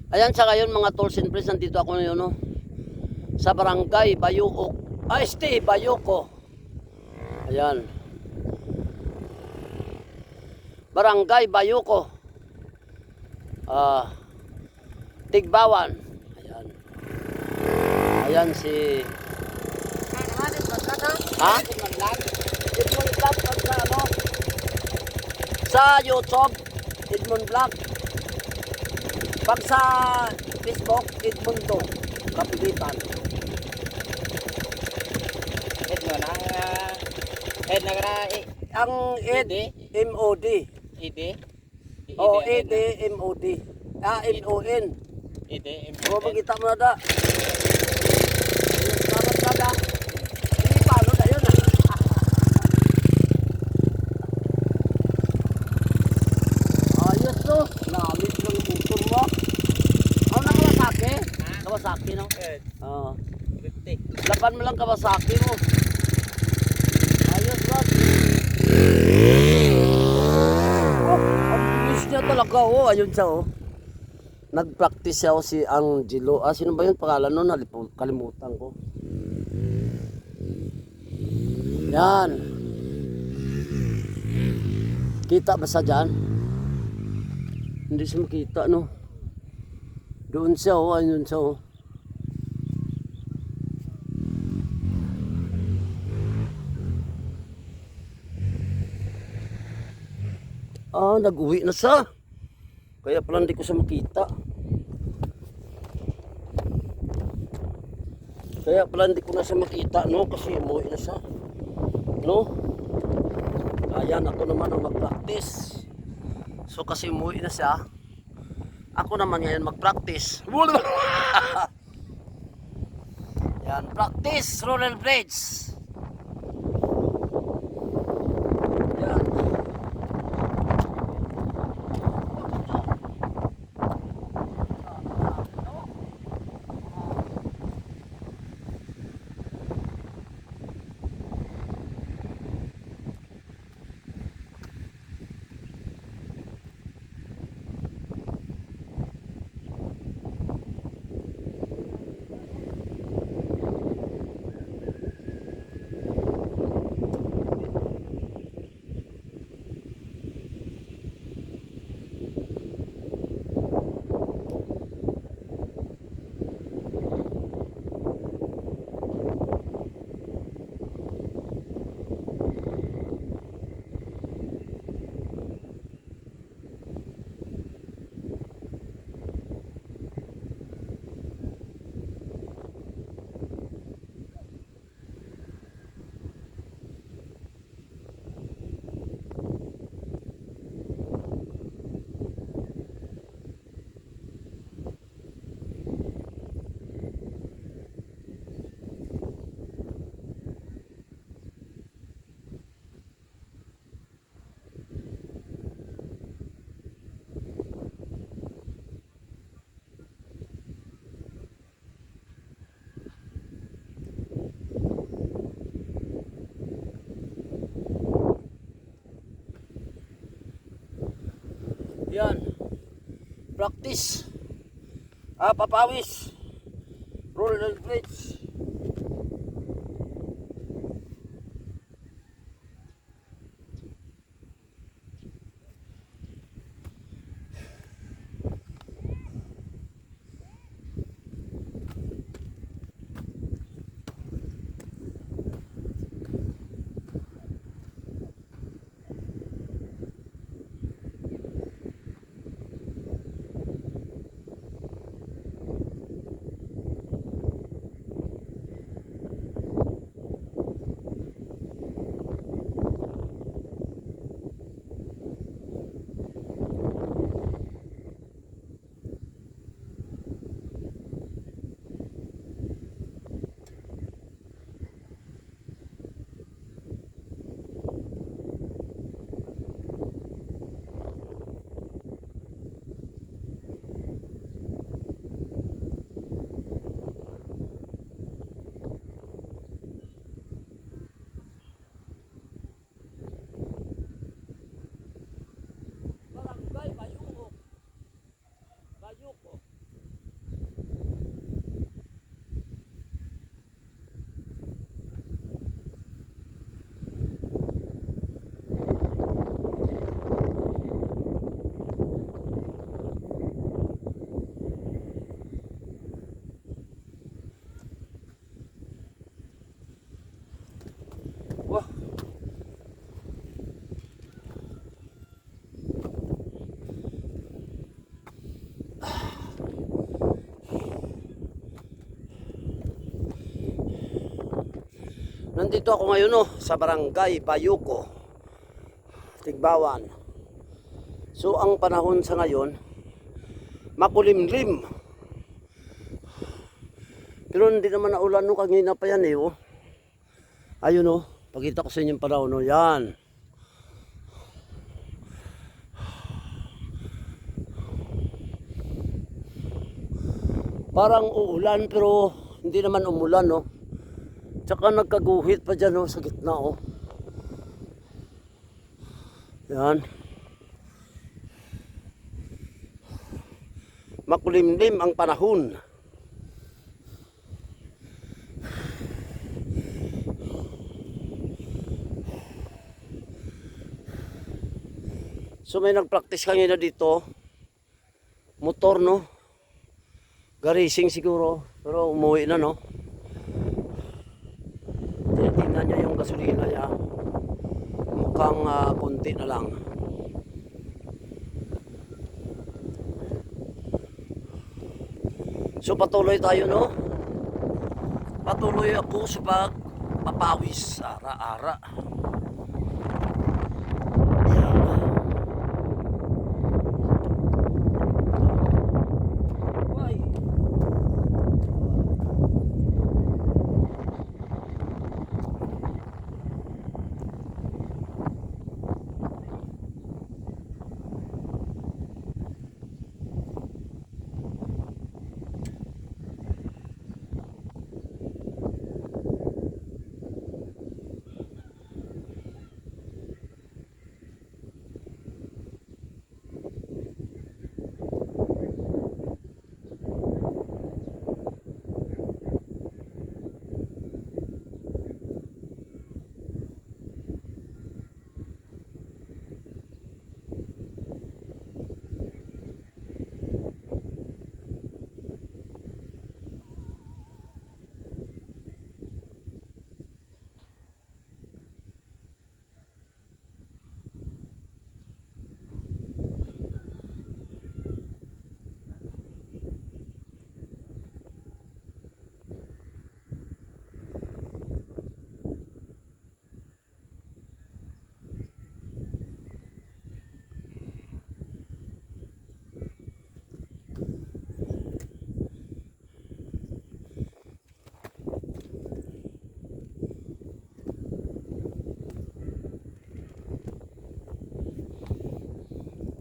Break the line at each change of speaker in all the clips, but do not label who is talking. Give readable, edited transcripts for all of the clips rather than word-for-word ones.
Ayan sa ngayon mga tools and friends, nandito ako ngayon no, sa barangay Bayuok. Bayuko. Ayan. Barangay Bayuko. Tigbawan. Ayan. Ayan si... Ha? Edmond Vlog sa ano? Sa YouTube, Edmond Vlog. Pag sa Facebook, Edmundo Kapilitan.
Edmond ang head na kana
Ang Ed MOD.
ED.
O ED MOD. MON.
ED.
O magkita mo na da. Salamat na da. Hindi paano na yun. Ayos to. Namit ng utong mo. Ano na Kawasaki? Kawasaki no? Oo.
50.
Laban mo lang Kawasaki mo. Ayos ba? Ang bilis niya talaga oh. Ayun siya oh. Nag-practice siya oh, si Angelo. Sino ba yun pangalan nun? Kalimutan ko. Yan. Kita ba sa dyan? Hindi siya makita no. Doon siya oh. Ayun siya oh. Nag-uwi na siya. Kaya pala hindi ko siya makita. Kaya pala hindi ko na siya makita, no? Kasi umuwi na siya. No? Ayan, ako naman ang mag-practice. So kasi umuwi na siya. Ako naman ngayon mag-practice. Yan, practice roller blades. Yan. Yan. Practice. Papawis. Roller blades. Nandito ako ngayon no, sa barangay Bayuko, Tigbawan. So ang panahon sa ngayon, makulimlim. Pero hindi naman naulan no, kanina pa yan eh. Oh. Ayun oh, pakita ko sa inyo yung panahon no, yan. Parang uulan pero hindi naman umulan no. Tsaka nagkaguhit pa dyan no, sa gitna oh. Yan. Makulimlim ang panahon. So may nagpractice kanina dito. Motor no. Garising siguro. Pero umuwi na no. Tinitingnan niya yung gasolina niya. Mukhang konti na lang. So patuloy tayo no. Patuloy ako sa pagpapawis ara-ara.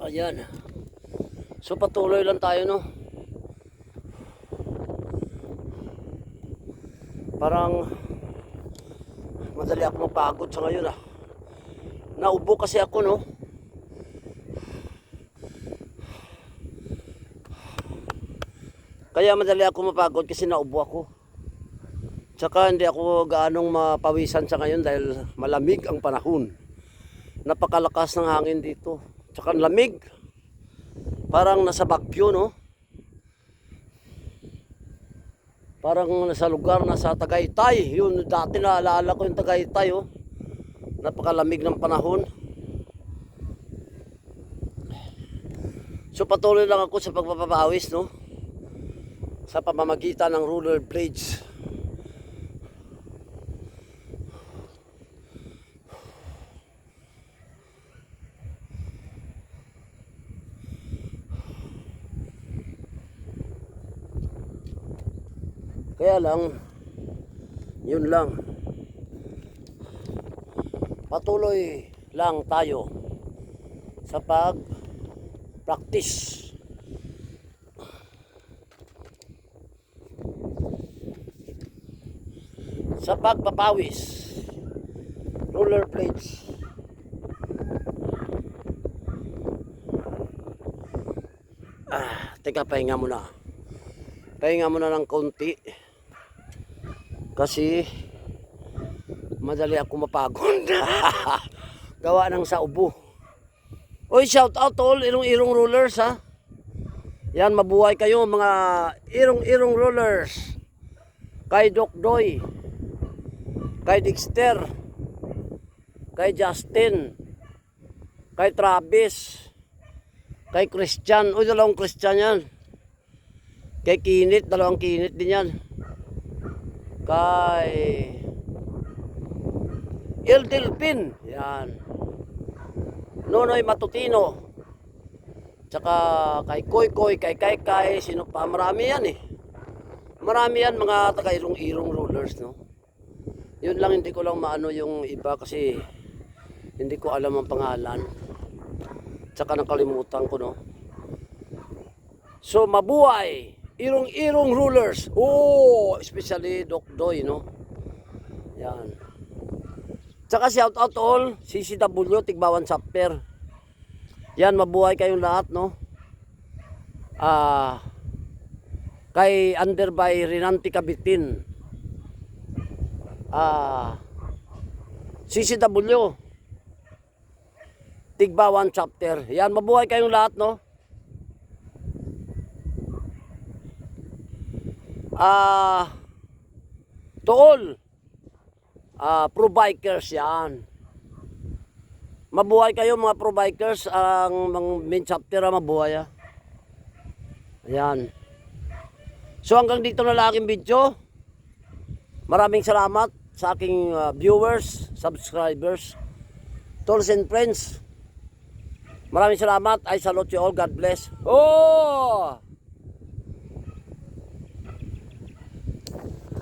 Ayan. So patuloy lang tayo no. Parang madali ako mapagod sa ngayon ah. Naubo kasi ako no. Kaya madali ako mapagod kasi naubo ako. Tsaka hindi ako gaanong mapawisan sa ngayon dahil malamig ang panahon. Napakalakas ng hangin dito. Tsaka lamig. Parang nasa Baguio, no? Parang nasa lugar, nasa Tagaytay. Yun, dati naalala ko yung Tagaytay, oh. Napakalamig ng panahon. So patuloy lang ako sa pagpapawis, no? Sa pamamagitan ng roller blades. Kaya lang, yun lang. Patuloy lang tayo sa pag-practice. Sa pagpapawis. Rollerblades. Teka, pahinga muna. Pahinga muna ng konti. Kasi madali ako mapagod. Gawa ng sa ubo. Oy, shout out to all irong-irong rollers ha. Yan, mabuhay kayo mga irong-irong rollers. Kay Doc Doy, kay Dexter, kay Justin, kay Travis, kay Christian. Uy, dalawang Christian yan. Kay Kinit, dalawang Kinit din yan. Kay El Delpin. Yan. Nonoy Matutino. Tsaka kay Koy Koy, kay Kay Kay, sino pa? Marami yan eh. Marami yan mga taga-irong-irong rulers, no? Yun lang, hindi ko lang maano yung iba kasi hindi ko alam ang pangalan. Tsaka nakalimutan ko, no? So, mabuhay! Irong-irong rulers. Oh, especially Doc Doy, no? Yan. Tsaka shout out to all, CCW, Tigbawan Chapter. Yan, mabuhay kayong lahat, no? Kay under by Renante Cabitin. CCW, Tigbawan Chapter. Yan, mabuhay kayong lahat, no? To all, pro bikers yan. Mabuhay kayo mga pro bikers, ang main chapter mabuhay. Ayan. So hanggang dito na lang aking video. Maraming salamat sa aking viewers, subscribers, tools and friends. Maraming salamat. I salute you all. God bless. Oh!